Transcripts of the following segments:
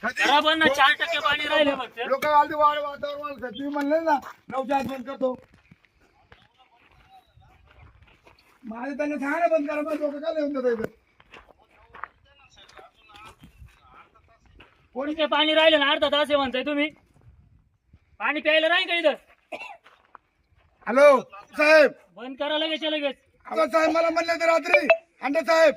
बरोबर ना, 4% पाणी राहिले फक्त. लोक आधी वातावरण तुम्ही म्हणले ना 9च्या आत बंद करतो. माझे त्यांना सांगा ना बंद करा, मग लोक काय लिहून देतात इथं? कोणीचे पाणी राहिले ना, अर्धा तास आहे म्हणताय तुम्ही. पाणी प्यायला राहील का इथं? हॅलो साहेब, बंद करा लगेच लगेच. आता साहेब मला म्हणले होते रात्री अंडे साहेब.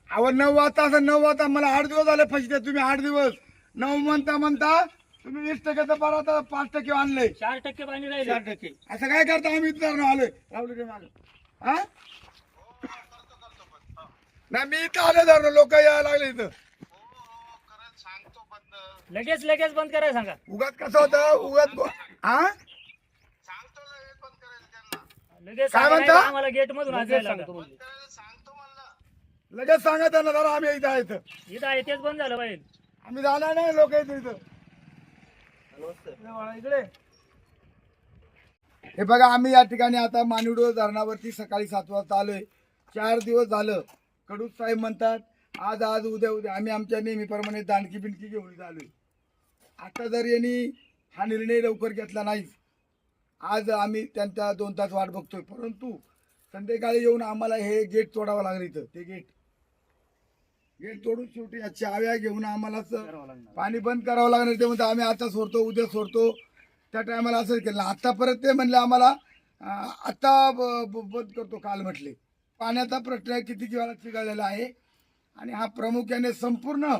अहो 9 वाजता असं 9 वाजता मला 8 दिवस झाले फसते तुम्ही. 8 दिवस 9 म्हणता तुम्ही 20% बरं आता 5% आणले. 4% पाणी राहिले. 4%. असं काय करता आम्ही इथं आलोय राहुल मागे. हा नाही मी इथं आले धरलो, लोक यायला लागले इथं. लगेच बंद करायला सांगा. उगाच कसं होतं उगाच हा लगेच काय सांगा, म्हणता? नाही आम्हाला गेट मधून आज यायला लागलं. लगेच सांगा त्यांना जरा आम्ही इथं आहे इथं. इथं आहे तेच बंद झालं पाहिजे. आम्ही जाणार नाही, लोक इथं इथं इकडे. हे बघा आम्ही या ठिकाणी आता मानिवडो धरणावरती सकाळी 7 वाजता आलोय. 4 दिवस झालं. कडू साहेब म्हणतात आज उद्या आम्ही आमच्या नेहमीप्रमाणे दांडकी बिंडकी घेऊन इथं आलोय. आता जर यांनी हा निर्णय लवकर घेतला नाही, आज आम्ही त्यांचा 2 तास वाट बघतोय. परंतु संध्याकाळी येऊन आम्हाला हे गेट तोडावं लागलं. इथं ते गेट तोडून शेवटी या चाव्या घेऊन आम्हाला पाणी बंद करावं लागणार. ते म्हणतात आम्ही आता सोडतो उद्या सोडतो. त्या टायमाला असं केलं. आता परत ते म्हणले आम्हाला आता बंद करतो काल म्हटले. पाण्याचा प्रश्न किती वेळा चिघळलेला आहे आणि हा प्रामुख्याने संपूर्ण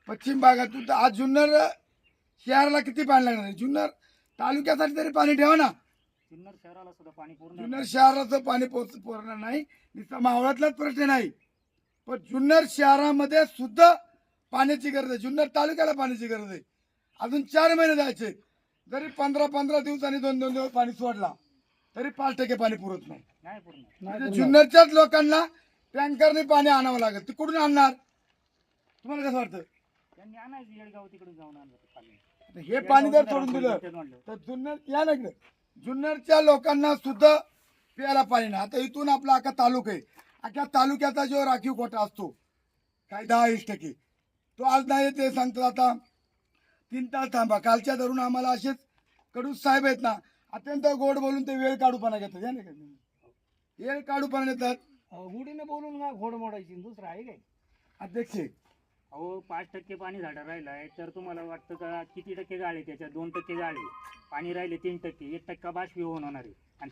पश्चिम भागातून तर आज जुन्नर शहराला किती पाणी लागणार आहे. जुन्नर तालुक्यासाठी तरी पाणी ठेवा ना. जुन्नर शहराला सुद्धा पाणी पूर्ण जुन्नर शहराचं पाणी पोहोचणार नाही. नुसता मावळातलाच प्रश्न नाही, पण जुन्नर शहरामध्ये सुद्धा पाण्याची गरज आहे. जुन्नर तालुक्याला पाण्याची गरज आहे. अजून 4 महिने जायचे. जरी 15 दिवसांनी 2 दिवस पाणी सोडला तरी 5% पाणी पुरत नाही. नाही पूर्ण. म्हणजे जुन्नरच्याच लोकांना टँकरने पाणी आणावं लागेल. ते कुठून आणणार तुम्हाला कसं वाटतं? त्यांनी आणायचं येडगाव तिकडे जाऊन आणलं ते पाणी. हे पाणी जर सोडून दिलं तर जुन्नर या ना जुन्नरच्या लोकांना सुद्धा प्यायला पाणी नाही. आता इथून आपला अख्खा तालुका आहे. अख्ख्या तालुक्याचा जो राखीव कोटा असतो काही 10-20% तो आज नाही ते सांगतात. आता 3 तास थांबा. कालच्या धरून आम्हाला असेच कडू साहेब आहेत ना, अत्यंत गोड बोलून ते वेळ काढूपणा घेतात. या नाही वेळ काढूपणा येतात. गुढीने बोलून ना घोड मोडायची. दुसरं आहे काय अध्यक्ष? अहो 5% पाणी झाडं राहिलंय तर तुम्हाला वाटतं का किती टक्के गाळे त्याच्यात? 2% गाळे. पाणी राहिले 3%. 1% बाष्पीभवन होणार आहे. आणि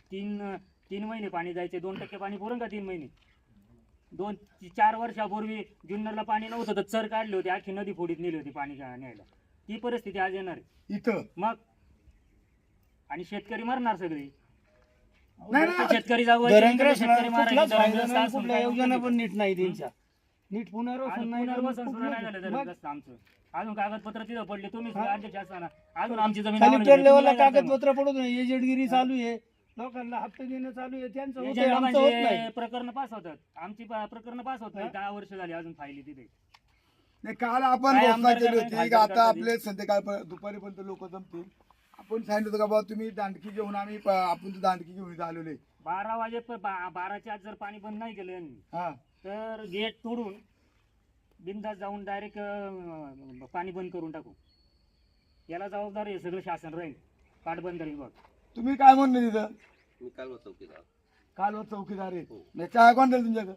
3 महिने पाणी जायचे. 2% पाणी पुरण का 3 महिने? 4 वर्षापूर्वी जुन्नरला पाणी नव्हतं तर चर काढले होते. आखी नदी फोडीत नेली होती पाणी न्यायला. ती परिस्थिती आज येणार आहे इथं. मग आणि शेतकरी मरणार सगळे. नाही ना. शेतकरी जाऊ शेतकरी मारायचे. योजना पण नीट नाही त्यांच्या. नीट पुनर्वसन नाही आमचं अजून कागदपत्र तिथं पडले. तुम्ही अध्यक्ष असताना अजून आमची जमीन कलेक्टर लेवलला कागदपत्र पडत नाही. एजंटगिरी चालू आहे. लोकांना हप्ते देणं चालू आहे. त्यांचं होतंय, आमचं होत नाही. प्रकरण पास होतात. आमची प्रकरण पास होत नाही. 10 वर्ष झाली अजून फायली तिथे. नाही काल आपण काय घोषणा आमदार केली काय होती खासदार का आता काय आपले संध्याकाळ दुपारीपर्यंत लोक जमतील. आपण सांगितलं होतं का बाबा तुम्ही दांडकी घेऊन आम्ही आपण तर दांडकी घेऊन इथं आलेले. 12 वाजे 12च्या आत जर पाणी बंद नाही केलं यांनी हा तर गेट तोडून बिंदास जाऊन डायरेक्ट पाणी बंद करून टाकू. याला जबाबदार हे सगळं शासन राहील. पाटबंधारे विभाग. तुम्ही काय म्हणले तिथं? मी कालवा चौकीदार. काल चौकीदार आहे. नाही चहा कोण दिला तुमच्याकडे?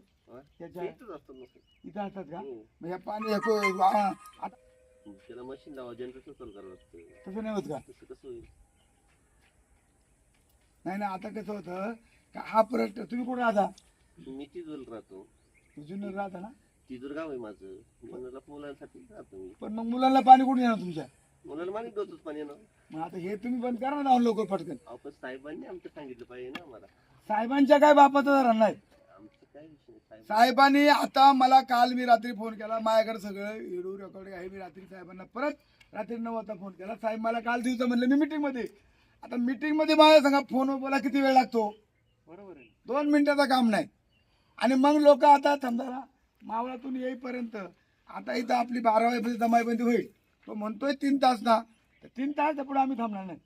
त्याच्या इथंच असतो मग. इथं असतात का? हो. मग या पाणी आता त्याला मशीन लावा, जनरेटर चालू करावं लागतं. तसं नाही होत का? तसं कसं होईल? नाही ना. आता कसं होतं का हा प्रश्न तुम्ही कुठं राहता? मी तिजूर राहतो. जुन्नर राहता ना? तिजूर गाव आहे माझं. मुलांसाठी राहतो मी. पण मग मुलांना पाणी कुठून येणार तुमच्या? मुलाला मागे देतोच पाणी येणार. मग आता हे तुम्ही बंद करा ना लोक पटकन. आपण साहेबांनी आमचं सांगितलं पाहिजे ना आम्हाला. साहेबांच्या काय बापाचं राहणार नाही. आमचं काय विषय नाही. साहेब साहेबांनी आता मला काल मी रात्री फोन केला. माझ्याकडे सगळं व्हिडिओ रेकॉर्डिंग आहे. मी रात्री साहेबांना परत रात्री 9 वाजता फोन केला. साहेब मला काल दिवसा म्हणलं मी मीटिंग मध्ये. आता मीटिंग मध्ये माझ्या सांगा फोनवर बोला किती वेळ लागतो? बरोबर आहे. 2 मिनिटाचं काम नाही. आणि मग लोक आता समजा मावळातून येईपर्यंत आता इथं आपली 12 वाजेपर्यंत जमाईबंदी होईल. तो म्हणतोय 3 तास ना. तर 3 तास पुढे आम्ही थांबणार नाही.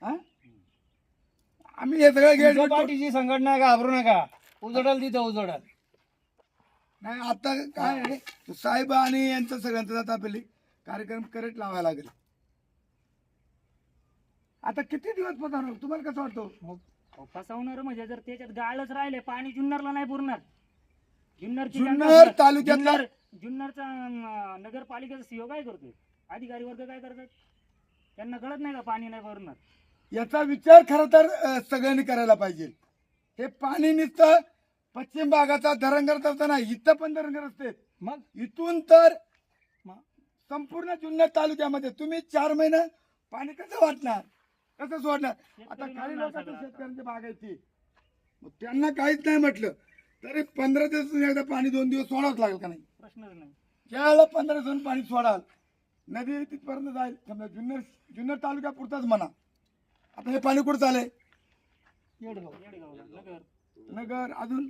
हा आम्ही हे सगळं गेट पार्टीची संघटना आहे, घाबरू नका. उजडाल तिथं उजडाल. नाही आता काय आहे, तो साहेब आणि यांचं सगळ्यांचं आता आपली कार्यक्रम करेक्ट लावायला लागेल. आता किती दिवस पदार तुम्हाला कसं वाटतं? मग फसवणार म्हणजे जर त्याच्यात गाळच राहिले पाणी जुन्नरला नाही पुरणार. जुन्नर तालुक्यातला जुन्नरचा नगरपालिकेचा सीओ काय करतोय, अधिकारी वर्ग काय करतात, त्यांना कळत नाही का पाणी नाही भरणार. याचा विचार खरं तर सगळ्यांनी करायला पाहिजे. हे पाणी नुसतं पश्चिम भागाचा धरणग्रस्त असताना इथं पण धरणग्रस्त आहेत. मग इथून तर मग संपूर्ण जुन्नर तालुक्यामध्ये तुम्ही 4 महिने पाणी कसं वाटणार, कसं सोडणार? आता काही लोकांचं शेतकऱ्यांची बाग आहे ती, मग त्यांना काहीच नाही म्हटलं तरी 15 दिवस एकदा पाणी 2 दिवस सोडावंच लागेल का नाही? प्रश्नच नाही. ज्यावेळेला 15 दिवसांनी पाणी सोडाल नदी तिथपर्यंत जाईल. समजा जुन्नर तालुक्या पुरताच म्हणा. आता हे पाणी कुठं चाललंय? येडगावला, नगर, नगर, अजून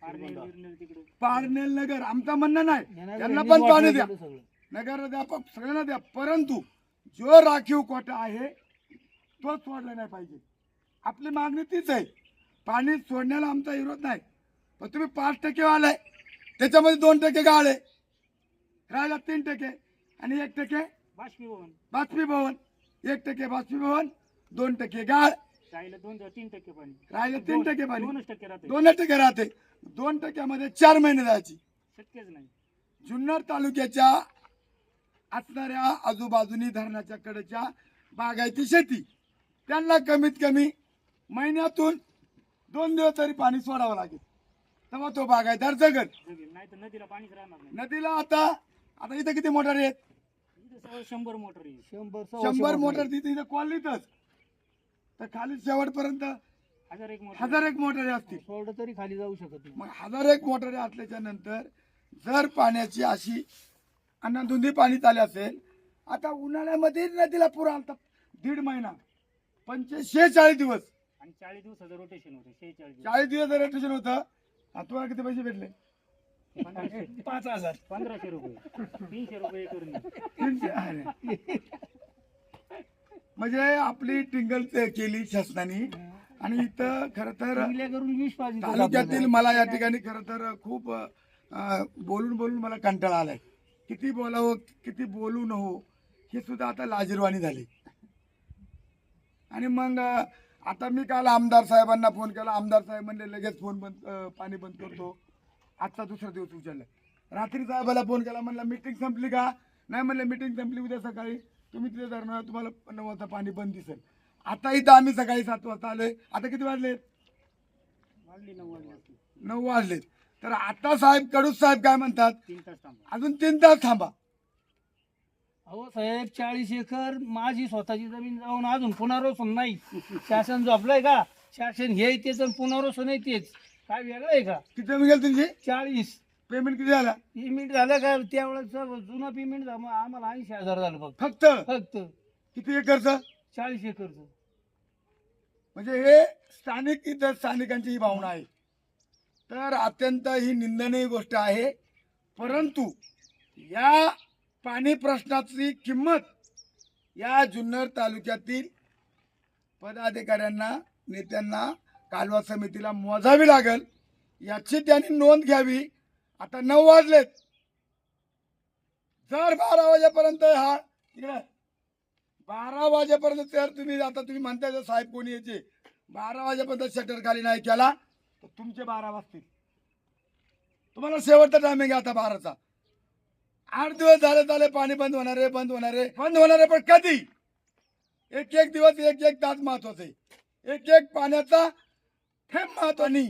पारनेर, बिरनेर तिकडे. पारनेल नगर. आमचं म्हणणं नाही यांना त्यांना वेगळीच पण वाटलं पाणी द्या, गेलं सगळं. नगर द्या, सगळ्यांना द्या, परंतु जो राखीव कोटा आहे तो सोडला नाही पाहिजे. आपली मागणी तीच आहे. पाणी सोडण्याला आमचा विरोध नाही, पण तुम्ही 5% वालाय, त्याच्यामध्ये 2% गाळ आहे, राहिला 3% आणि 1% बाष्पीभवन बाष्पीभवन. 1% बाष्पीभवन, 2% गाळ, राहिलं 2-3% पाणी, राहिलं 3% पाणी, 2% राहते. 2% राहते. 2%मध्ये 4 महिने जायची. शक्यच नाही. जुन्नर तालुक्याच्या असणाऱ्या आजूबाजूनी धरणाच्या कडेच्या बागायती शेती, त्यांना कमीत कमी महिन्यातून 2 दिवस तरी पाणी सोडावं लागेल, तेव्हा तो बागायतदार जगत. जगेल, नाही तर नदीला पाणीच राहणार नाही. नदीला आता आता इथं किती मोटर आहेत? इथं सगळं 100 मोटर येईल. 100 मोटर तिथे इथं कॉलनीतच, तर खाली शेवटपर्यंत 1001 मोटर. 1001 मोटरी असतील. सोडलं तरी खाली जाऊ शकत नाही. मग 1001 मोटरी असल्याच्या नंतर जर पाण्याची अशी अनाधुंदी पाणी चाले असेल, आता उन्हाळ्यामध्ये नदीला पूर आलता 1.5 महिना, 46 दिवस, आणि 40 दिवसाचं रोटेशन होतं. 46 दिवस. 40 दिवस रजिस्ट्रेशन होतं. तुम्हाला किती पैसे भेटले? 5,000. 1500 रुपये, 300 रुपये करून. 300. अरे. म्हणजे आपली टिंगल केली शासनाने. आणि इथं खरं तर चांगल्या करून 20 पाहिजे तालुक्यातील मला या ठिकाणी खरं तर खूप बोलून बोलून मला कंटाळा आलाय. किती बोलावं किती बोलू नको हे सुद्धा आता लाजिरवाणी झाली. आणि मग आता मी काल आमदार साहेबांना फोन केला. आमदार साहेब म्हणले लगेच फोन बंद, पाणी बंद करतो. आजचा दुसरा दिवस उचलला. रात्री साहेबाला फोन केला, म्हणला मीटिंग संपली का? नाही म्हणले मीटिंग संपली, उद्या सकाळी तुम्ही तिथे धरणार, तुम्हाला 9 वाजता पाणी बंद दिसेल. आता इथं आम्ही सकाळी 7 वाजता आलोय. आता किती वाजले? वाढली 9 वाजले. 9 वाजलेत. तर आता साहेब कडूस साहेब काय म्हणतात? 3 तास थांबा. अजून 3 तास थांबा. अहो साहेब 40 एकर माझी स्वतःची जमीन जाऊन अजून पुनर्वसन नाही. शासन झोपलंय का? शासन हे तेच आणि पुनर्वसन आहे तेच. काय वेगळं आहे का? किती जमीन गेली तुमची? 40 पेमेंट किती झाला? पेमेंट झालं का? त्यावेळेस जुनं पेमेंट झालं आम्हाला 80,000 झालं फक्त. फक्त किती एकरचं? 40 एकरचं. म्हणजे हे स्थानिक इतर स्थानिकांची ही भावना आहे. तर अत्यंत ही निंदनीय गोष्ट आहे. परंतु या पाणी प्रश्नाची किंमत या जुन्नर तालुक्यातील पदाधिकाऱ्यांना नेत्यांना कालवा समितीला मोजावी लागेल, याची त्यांनी नोंद घ्यावी. आता 9 वाजलेत. जर 12 वाजेपर्यंत हा इकडे 12 वाजेपर्यंत जर तुम्ही आता तुम्ही म्हणताय जर साहेब कोणी यायचे 12 वाजेपर्यंत शटर खाली नाही केला तर तुमचे 12 वाजतील. तुम्हाला शेवटचा टायमिंग आहे आता 12चा. 8 दिवस झाले पाणी बंद होणार आहे, बंद होणार आहे, बंद होणार आहे. पण कधी? एक दिवस एक तास महत्वाचा आहे. एक पाण्याचा थेंब महत्वानी.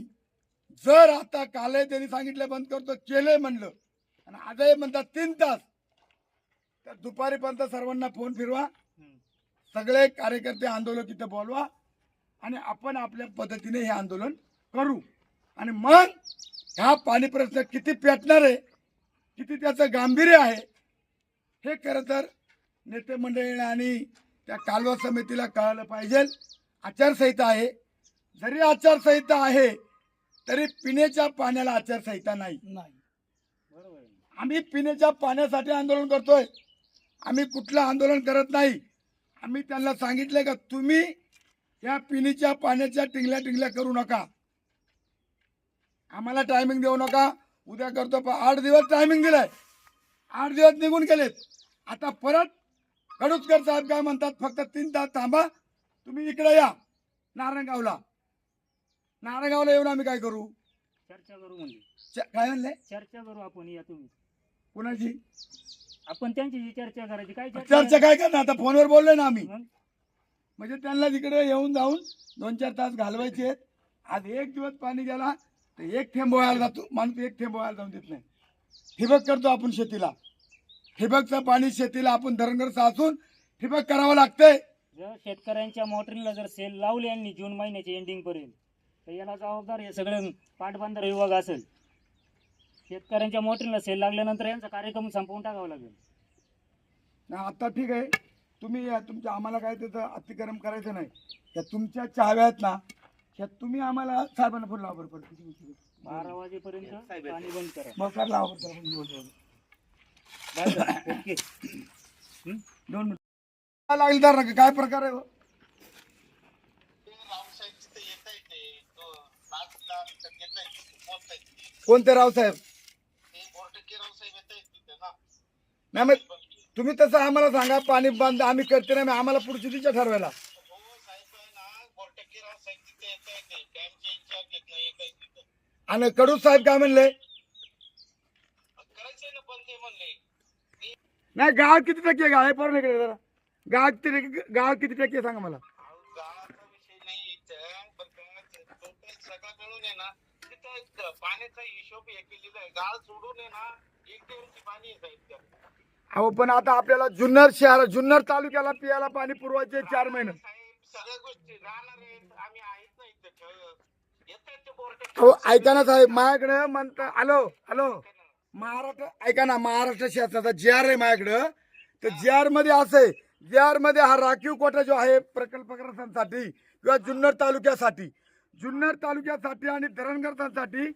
जर आता काल त्यांनी सांगितलं बंद करतो, केलंय म्हणलं, आणि आजही म्हणतात 3 तास, तर दुपारीपर्यंत सर्वांना फोन फिरवा, सगळे कार्यकर्ते आंदोलन इथं बोलवा, आणि आपण आपल्या पद्धतीने हे आंदोलन करू. आणि मग ह्या पाणी प्रश्न किती पेटणार आहे, किती त्याचं गांभीर्य आहे, हे खरं तर नेते मंडळी आणि त्या कालवा समितीला कळालं पाहिजे. आचारसंहिता आहे. जरी आचारसंहिता आहे तरी पिण्याच्या पाण्याला आचारसंहिता नाही. बरोबर आहे. आम्ही पिण्याच्या पाण्यासाठी आंदोलन करतोय. आम्ही कुठलं आंदोलन करत नाही. आम्ही त्यांना सांगितलंय का तुम्ही या पिण्याच्या पाण्याच्या टिंगल्या करू नका. आम्हाला टायमिंग देऊ नका, उद्या करतो. 8 दिवस टायमिंग दिलाय, 8 दिवस निघून गेलेत. आता परत कडुसकर साहेब काय म्हणतात, फक्त 3 तास थांबा, तुम्ही इकडे या नारायणगावला. नारायणगावला येऊन आम्ही काय करू? चर्चा करू म्हणजे काय म्हणले? चर्चा करू आपण. या तुम्ही कुणाची आपण त्यांची चर्चा करायची. काय चर्चा काय करणार? आता फोनवर बोललोय ना आम्ही. मग म्हणजे त्यांना तिकडे येऊन जाऊन 2-4 तास घालवायचे आहेत. आज 1 दिवस पाणी गेला तर 1 थेंब व्हायला जातो माणूस, 1 थेंब व्हायला जाऊन देत नाही. ठिबक करतो आपण शेतीला, ठिबकचं पाणी शेतीला आपण धरणग्रस्त साचून ठिबक करावं लागतंय. जर शेतकऱ्यांच्या मोटरीला जर सेल लावले यांनी जून महिन्याच्या एंडिंग पर्यंत, तर याला जबाबदार हे सगळं पाटबंधारे विभाग असेल. शेतकऱ्यांच्या मोटरीला सेल लागल्यानंतर यांचा कार्यक्रम संपवून टाकावा लागेल. आता ठीक आहे, तुम्ही या, तुमच्या आम्हाला काय त्याचं अतिक्रम करायचं नाही. त्या तुमच्या चाव्या आहेत ना, त्या तुम्ही आम्हाला साहेबांना फोन लावा बरं पडते. 12 वाजेपर्यंत पाणी बंद करा. मग काय लावा बरं. ओके. 2 मिनिट लागली तर नका. काय प्रकार आहे हो? कोणते रावसाहेब? नाही मग तुम्ही तसं आम्हाला सांगा, पाणी बंद आम्ही करते नाही, आम्हाला पुढची दिशा ठरवायला. आणि कडू साहेब काय म्हणले? नाही गाळ किती टक्के गाळ आहे? पोरं इकडे जरा. गाळ किती टक्के सांगा मला. पाण्याचा हिशोब हे केलेला आहे. गाळ सोडून आहे ना 1 दिवसाची पाणी आहे साहेब. अहो पण आता आपल्याला जुन्नर शहर, जुन्नर तालुक्याला पियाला पाणी पुरवायचे 4 महिने. सगळ्या गोष्टी राहणार आहेत. आम्ही आहेत ना इथं. येतात ते बोर्ड. अहो ऐका ना साहेब, माझ्याकडे म्हणता हॅलो महाराष्ट्र, ऐका ना, महाराष्ट्र शासनाचा JR आहे माझ्याकडं. तर JR मध्ये असं आहे, JR मध्ये हा राखीव कोटा जो आहे प्रकल्पग्रस्तांसाठी किंवा जुन्नर तालुक्यासाठी आणि धरणग्रस्तांसाठी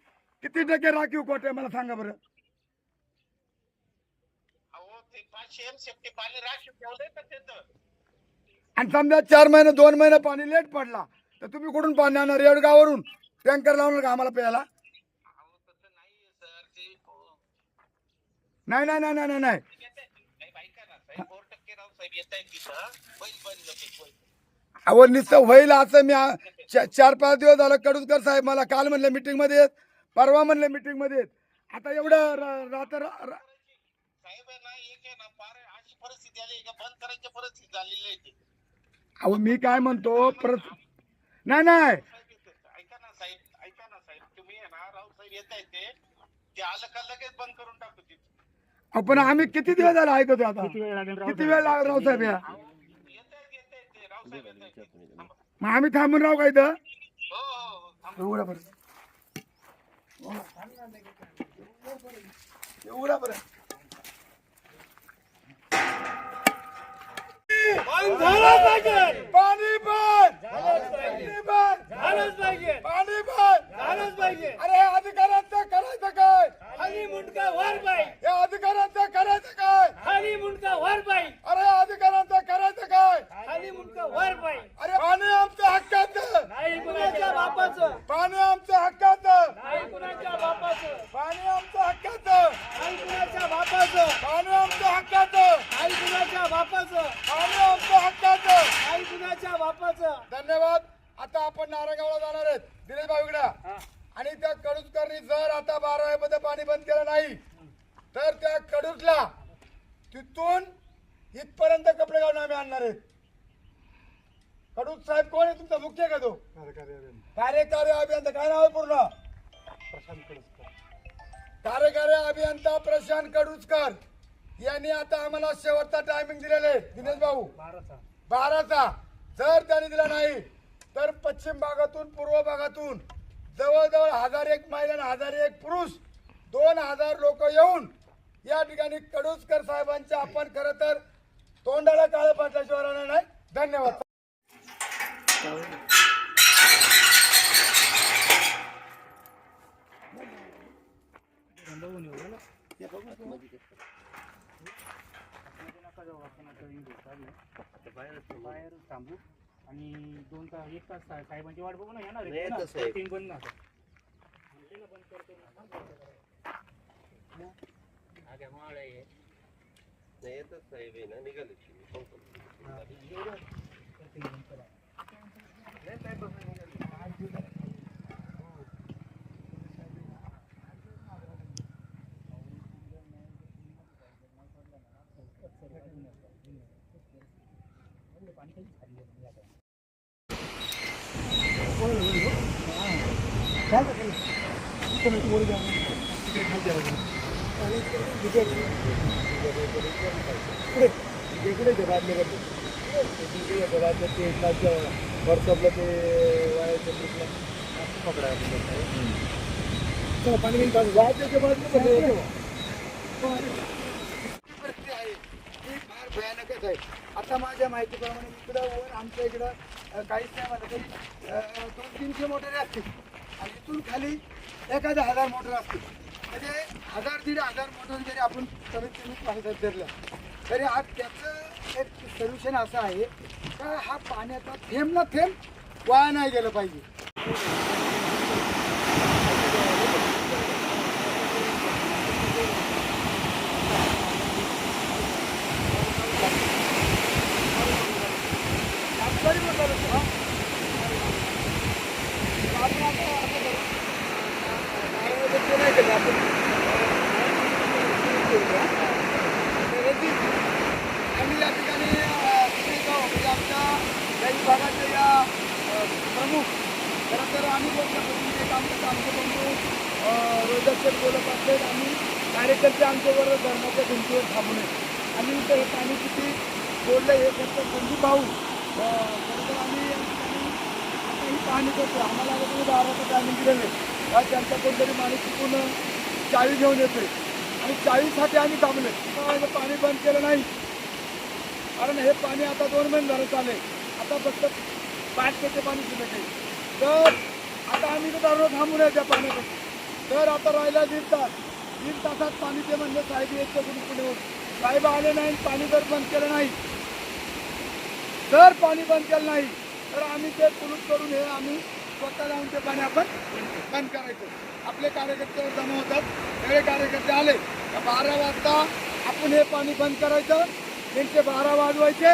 किती टक्के राखीव कोटा आहे मला सांगा बरं. पाणी राखीव ठेवलंय तर त्याचं. आणि समजा 4 महिने 2 महिने पाणी लेट पडला तर तुम्ही कुठून पाणी आणणार? रेडगाववरून टँकर लावणार का आम्हाला प्यायला? नाही. अहो नुसतं होईल असं मी 4-5 दिवस झालं. कडुसकर साहेब मला काल म्हणले मीटिंग मध्ये येत, परवा म्हणले मीटिंग मध्ये येत. आता एवढं रात्र साहेब आहे ना, एक आहे ना, फार अशी परिस्थिती आली का बंद करायची परिस्थिती झालेली आहे ती. अहो मी काय म्हणतो नाही ऐका ना साहेब, तुम्ही आहे ना, राऊत साहेब येत आहेत ते आलं का लगेच बंद करून टाकतो तिथे. आपण आम्ही किती दिवस झाला ऐकतो आता. किती वेळ लागेल किती वेळ लागला राव साहेब? या येत आहेत ते राऊत साहेब येत आहेत. मग आम्ही थांबून राहू का इथं? हो. एवढा बरं एवढा बरं. पाणी बंद, पाणी बंद. अरे अधिकाऱ्यांचं करायचं काय? खाली मुंडका वर बाई, या अधिकाऱ्यांचं करायचं काय? खाली मुंडका वर बाई, अरे अधिकाऱ्यांचं करायचं काय? खाली मुंडका वर बाई. अरे पाणी आमचं हक्काचं, नाही कुणाच्या बापाचं, पाणी आमचं हक्काचं, नाही कुणाच्या बापाचं, पाणी आमचं हक्काचं, नाही कुणाच्या बापाचं, पाणी आमचं हक्काचं, नाही कुणाच्या बापाचं, पाणी आमचं हक्काचं. नाही कुणाच्या बापाचं. धन्यवाद. आता आपण नारायणगावला जाणार आहेत दिनेश भाऊ इकडे. आणि त्या कडुसकरनी जर आता 12 मध्ये पाणी बंद केलं नाही तर त्या कडूसला तिथून इथपर्यंत कपडे घालून आम्ही आणणार आहेत. कडूस साहेब कोण आहे तुमचा? मुख्य का तो? कार्यकारी अभियंता. काय नाव आहे पूर्ण? कार्यकारी अभियंता प्रशांत कडुसकर यांनी आता आम्हाला शेवटचा टायमिंग दिलेला आहे दिनेश भाऊ 12चा. जर त्यांनी दिला नाही तर पश्चिम भागातून पूर्व भागातून जवळजवळ 1001 महिला आणि 1001 पुरुष 2000 लोक येऊन या ठिकाणी कडुसकर साहेबांच्या आपण खरं तर तोंडाला काळं पाटल्याशिवाय राहणार नाही. धन्यवाद. बाहेर थांबू आणि 2 तास 1 तास साहेबांची वाट बघू ना. येणार नाही येत साहेब. बंद ना. नाही येतच साहेब आहे ना निघाले व्हॉट्सअपला ते वायाच्या पाणी बिन पाणी वायाच्या बाजूला फार भयानकच आहे. आता माझ्या माहितीप्रमाणे इकडं वर आमच्या इकडं काहीच नाही म्हणलं तरी 200-300 मोटरी असतील आणि इथून खाली 1000 मोटर असतील. म्हणजे 1000-1500 मोटर जरी आपण कमीत कमी पाण्यात धरलं तरी आज त्याचं एक सोल्युशन असं आहे का हा पाण्याचा थेंब ना थेंब वाया नाही गेलं पाहिजे. आम्ही या ठिकाणी म्हणजे आमच्या या विभागाचे या प्रमुख खरं तर आम्ही एक आमचे बंधू रोजगार बोलत असले आम्ही कार्यकर्ते आमच्याबरोबर धर्माच्या भिंतीवर थांबू नये. आम्ही इथं हे पाणी किती सोडलं हे फक्त संदीप भाऊ खरं तर आम्ही या ठिकाणी आता ही पाणी करतो. आम्हाला अगोदर 12चं टायमिंग दिलेलं आहे आज त्यांचा कोणतरी माणूस चुकून 40 घेऊन येतोय आणि 40साठी आम्ही थांबले. पाणी बंद केलं नाही कारण हे पाणी आता 2 महिने झालं चालेल. आता फक्त 5 टक्के पाणी शिल्लक आहे. तर आता आम्ही तर दररोज थांबू नये त्या पाण्यासाठी. तर आता राहिला 1.5 तासात पाणी ते म्हणलं साहेब येतं कुठे पुढे साहेब आले नाही. पाणी जर बंद केलं नाही जर पाणी बंद केलं नाही तर आम्ही ते पुरुष करून हे आम्ही स्वतः जाऊन ते पाणी आपण बंद करायचं. आपले कार्यकर्ते जमा होतात सगळे कार्यकर्ते आले 12 वाजता आपण हे पाणी बंद करायचं. त्यांचे 12 वाजवायचे.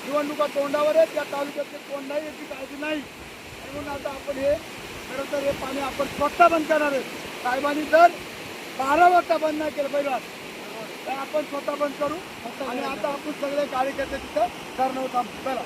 निवडणुका तोंडावर आहेत. त्या तालुक्यातले कोण नाही याची काळजी नाही म्हणून आता आपण हे खरं तर हे पाणी आपण स्वतः बंद करणार आहे. साहेबांनी जर 12 वाजता बंद नाही केलं पहिला तर आपण स्वतः बंद करू आणि आता आपण सगळे कार्यकर्ते तिथं करणार आहोत. चला